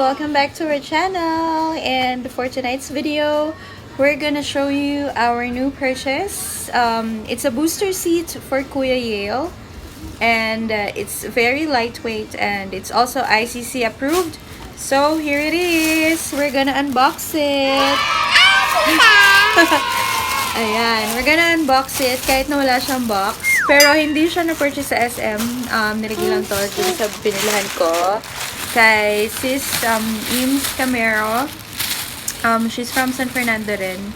welcome back to our channel. And for tonight's video, we're gonna show you our new purchase. It's a booster seat for Kuya Yale, and it's very lightweight and it's also ICC approved. So here it is. We're gonna unbox it. Ayan, we're gonna unbox it kahit na wala siyang box. Pero hindi siya na-purchase sa SM. Nilagay lang to sa binilahan ko. Kay sis Imz Camero. She's from San Fernando rin.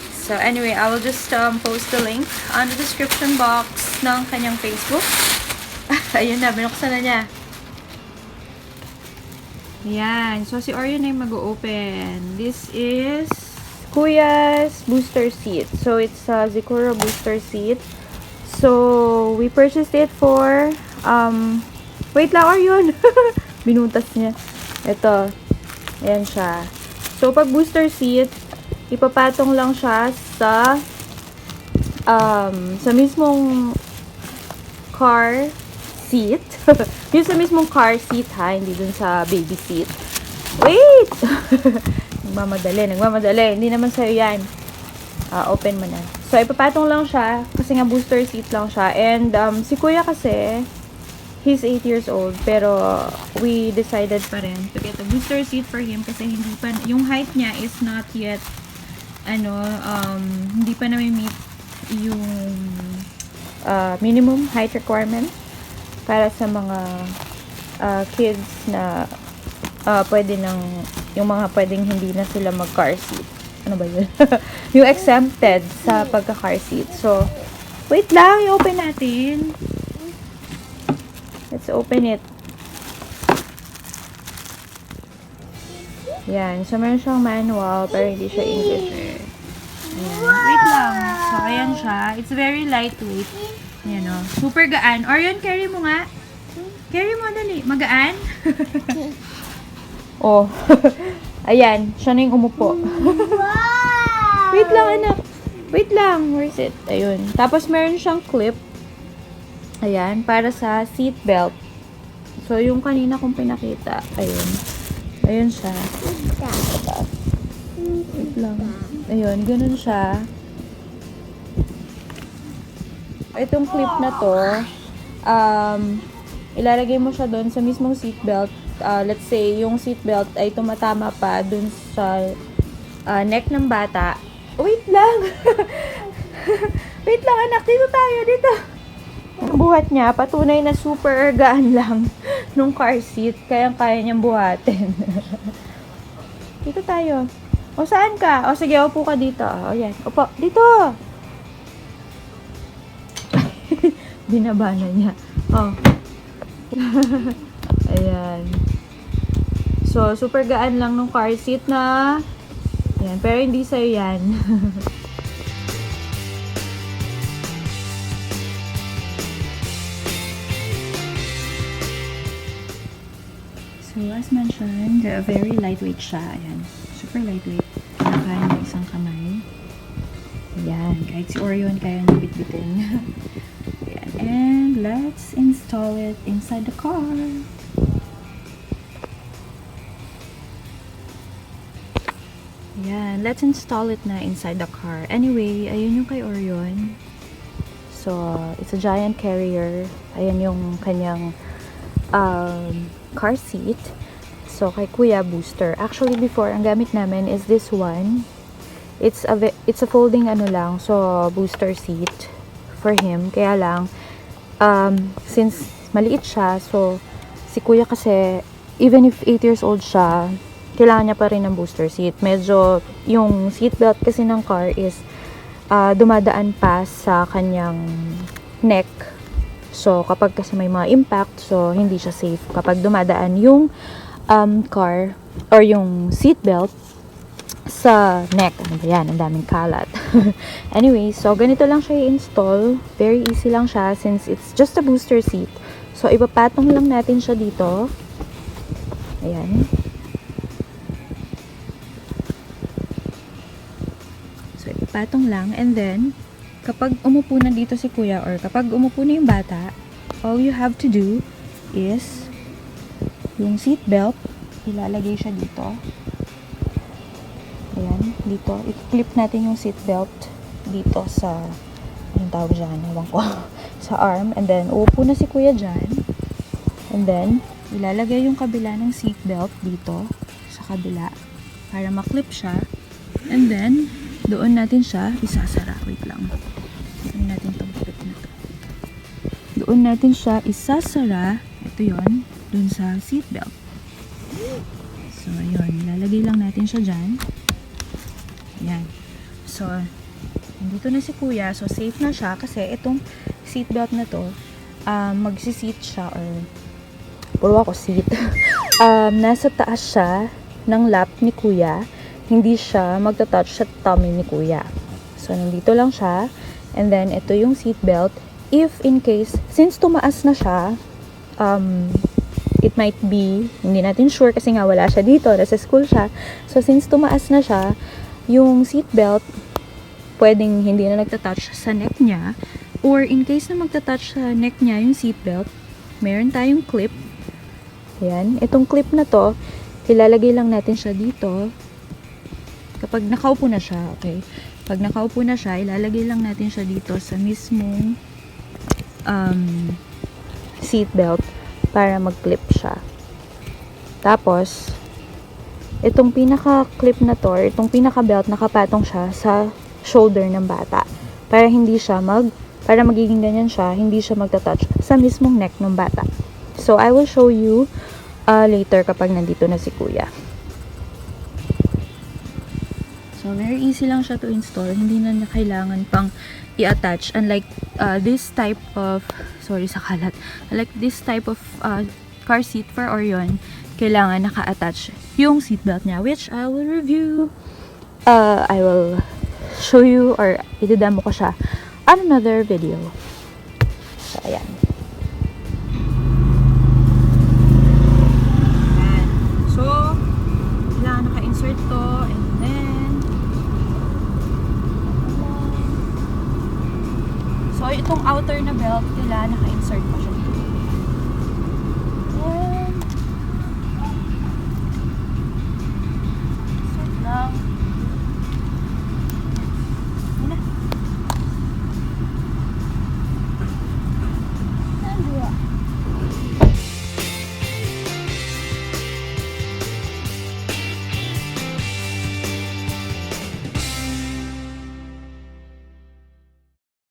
So anyway, I will just post the link on the description box ng kanyang Facebook. Ayun na, binuksan na niya. Yan. So si Orion na yung mag-open. This is Kuya's booster seat. So it's a Zikuro booster seat. So we purchased it for wait lang, Orion. Binutas niya. Ito. Ayan siya. So pag booster seat, ipapatong lang siya sa mismong car seat. Yung sa mismong car seat ha, hindi dun sa baby seat. Wait! Nagmamadali. Hindi naman sa'yo yan. Open mo na. So, ipapatong lang siya kasi nga booster seat lang siya. And si Kuya kasi, he's 8 years old. Pero we decided pa rin to get a booster seat for him kasi hindi pa, yung height niya is not yet, hindi pa na-meet yung minimum height requirement para sa mga kids na pwede nang, yung mga pwedeng hindi na sila mag-car seat. Ano ba yun? Yung exempted sa pagka-car seat. So, wait lang, i-open natin. Let's open it. Yan. So, meron siyang manual, pero hindi siya English eh. Ayan. Wait lang. So, ayan siya. It's very lightweight. Ayan o. Super gaan. Orion, carry mo nga. Carry mo, dali. Magaan? Oh. Ayan. Siya na yung umupo. Wait lang, anak. Wait lang. Where is it? Ayun. Tapos, meron siyang clip. Ayan. Para sa seat belt. So, yung kanina kong pinakita. Ayun. Ayun siya. Wait lang. Ayun. Ganun siya. Itong clip na to, ilalagay mo siya doon sa mismong seatbelt. Let's say, yung seatbelt ay tumatama pa doon sa neck ng bata. Wait lang! Wait lang, anak. Dito tayo, dito. Ang buhat niya, patunay na super gaan lang nung car seat. Kaya-kaya niyang buhatin. Dito tayo. O, saan ka? O, sige, upo ka dito. O, yan. Upo. Dito! Binaba na niya. Oh. Ayan. So, super gaan lang nung car seat na. Ayan. Pero hindi sa'yo yan. So, as mentioned, very lightweight siya. Ayan. Super lightweight. Kaya ng isang kamay. Ayan. Kahit si Orion, kaya niya bitbitin. Ayan. And let's install it inside the car. Ayan. Let's install it na inside the car. Anyway, ayun yung kay Orion. So, it's a giant carrier. Ayan yung kanyang car seat. So, kay Kuya, booster. Actually, before, ang gamit namin is this one. It's a folding lang. So, booster seat for him. Kaya lang, since maliit siya, so, si Kuya kasi, even if 8 years old siya, kailangan niya pa rin ng booster seat. Medyo, yung seatbelt kasi ng car is, dumadaan pa sa kanyang neck. So, kapag kasi may mga impact, so, hindi siya safe. Kapag dumadaan yung car, or yung seatbelt, sa neck. Ano ba yan? Ang daming kalat. Anyway, so, ganito lang siya i-install. Very easy lang siya since it's just a booster seat. So, ipapatong lang natin siya dito. Ayan. So, ipapatong lang. And then, kapag umupo na dito si Kuya or kapag umupo na yung bata, all you have to do is yung seat belt, ilalagay siya dito. Ayan, dito. I-clip natin yung seatbelt dito sa, anong tawag dyan, ewan ko, sa arm. And then, uupo na si kuya dyan. And then, ilalagay yung kabila ng seatbelt dito sa kabila para maklip siya. And then, doon natin siya isasara. Wait lang. Doon natin itong clip na to. Doon natin siya isasara. Ito yon, dun sa seatbelt. So, ayun. Ilalagay lang natin siya dyan. Ayan. So, nandito na si kuya. So, safe na siya kasi itong seatbelt na to, magsi-seat siya or puro ako seat. Nasa taas siya ng lap ni kuya. Hindi siya magta-touch sa tummy ni kuya. So, nandito lang siya. And then, ito yung seatbelt. If in case, since tumaas na siya, it might be, hindi natin sure kasi nga wala siya dito, nasa school siya. So, since tumaas na siya, yung seatbelt, pwedeng hindi na nagta-touch sa neck niya. Or in case na magta-touch sa neck niya yung seatbelt, meron tayong clip. Ayan. Itong clip na to, ilalagay lang natin siya dito. Kapag nakaupo na siya, okay? Pag nakaupo na siya, ilalagay lang natin siya dito sa mismong seatbelt para mag-clip siya. Tapos, itong pinaka-clip na to, or itong pinaka-belt, nakapatong siya sa shoulder ng bata. Para hindi siya para magiging ganyan siya, hindi siya magta-touch sa mismong neck ng bata. So, I will show you later kapag nandito na si kuya. So, very easy lang siya to install. Hindi na kailangan pang i-attach. Unlike this type of, sorry sa kalat, like this type of car seat for Orion, kailangan naka-attach yung seatbelt niya, which I will review. I will show you or i-demo ko siya on another video. So, ayan.